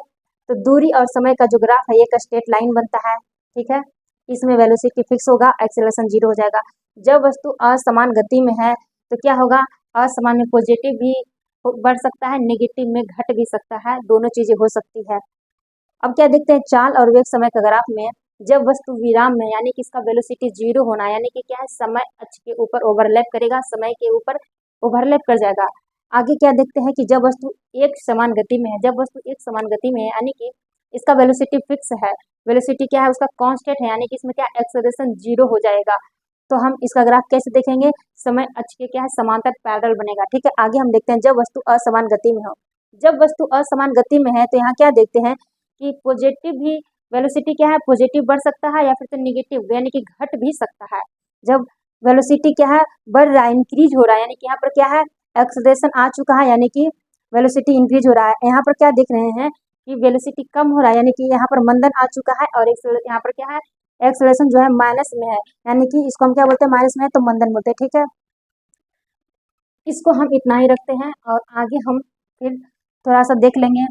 तो दूरी और समय का जो ग्राफ है एक स्ट्रेट लाइन बनता है, ठीक है, इसमें वेलोसिटी फिक्स होगा, एक्सेलरेशन जीरो हो जाएगा। जब वस्तु असमान गति में है तो क्या होगा, असमान में पॉजिटिव भी बढ़ सकता है, नेगेटिव में घट भी सकता है, दोनों चीजें हो सकती है। अब क्या देखते हैं, चाल और वेग समय का ग्राफ में, जब वस्तु विराम में यानी कि इसका वेलोसिटी जीरो होना यानी कि क्या है, समय अक्ष के ऊपर ओवरलैप करेगा, समय के ऊपर ओवरलैप कर जाएगा। आगे क्या देखते हैं कि जब वस्तु एक समान गति में है, जब वस्तु एक समान गति में है यानी कि इसका वेलोसिटी फिक्स है, वेलोसिटी क्या है उसका कांस्टेंट है, यानी कि इसमें क्या एक्सेलरेशन जीरो हो जाएगा। तो हम इसका ग्राफ कैसे देखेंगे, समय अक्ष के क्या है समांतर पैरेलल बनेगा। ठीक है, आगे हम देखते हैं जब वस्तु असमान गति में हो। जब वस्तु असमान गति में है तो यहाँ क्या देखते हैं कि पॉजिटिव भी वेलोसिटी क्या है, पॉजिटिव बढ़ सकता है या फिर तो निगेटिव यानी कि घट भी सकता है। जब वेलोसिटी क्या है बढ़ रहा है, इंक्रीज हो रहा है, यानी कि यहाँ पर क्या है एक्सेलरेशन आ चुका है, यानी कि वेलोसिटी इंक्रीज हो रहा है। यहाँ पर क्या देख रहे हैं कि वेलोसिटी कम हो रहा है, यानी कि यहाँ पर मंदन आ चुका है, और यहाँ पर क्या है एक्सेलरेशन जो है माइनस में है, यानी कि इसको हम क्या बोलते हैं माइनस में है तो मंदन बोलते हैं। ठीक है, इसको हम इतना ही रखते हैं और आगे हम फिर थोड़ा सा देख लेंगे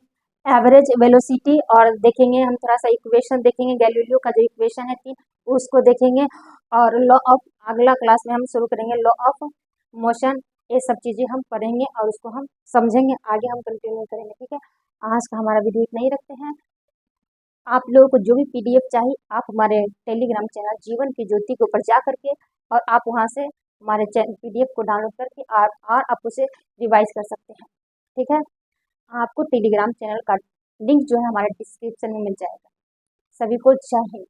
एवरेज वेलोसिटी, और देखेंगे हम थोड़ा सा इक्वेशन देखेंगे, गैलीलियो का जो इक्वेशन है तीन उसको देखेंगे, और लॉ ऑफ अगला क्लास में हम शुरू करेंगे लॉ ऑफ मोशन। ये सब चीज़ें हम पढ़ेंगे और उसको हम समझेंगे, आगे हम कंटिन्यू करेंगे। ठीक है, आज का हमारा वीडियो इतना ही रखते हैं। आप लोगों को जो भी पीडीएफ चाहिए आप हमारे टेलीग्राम चैनल जीवन की ज्योति के ऊपर जा करके और आप वहां से हमारे पीडीएफ को डाउनलोड करके और आप उसे रिवाइज कर सकते हैं। ठीक है, आपको टेलीग्राम चैनल का लिंक जो है हमारे डिस्क्रिप्शन में मिल जाएगा। सभी को जय हिंद।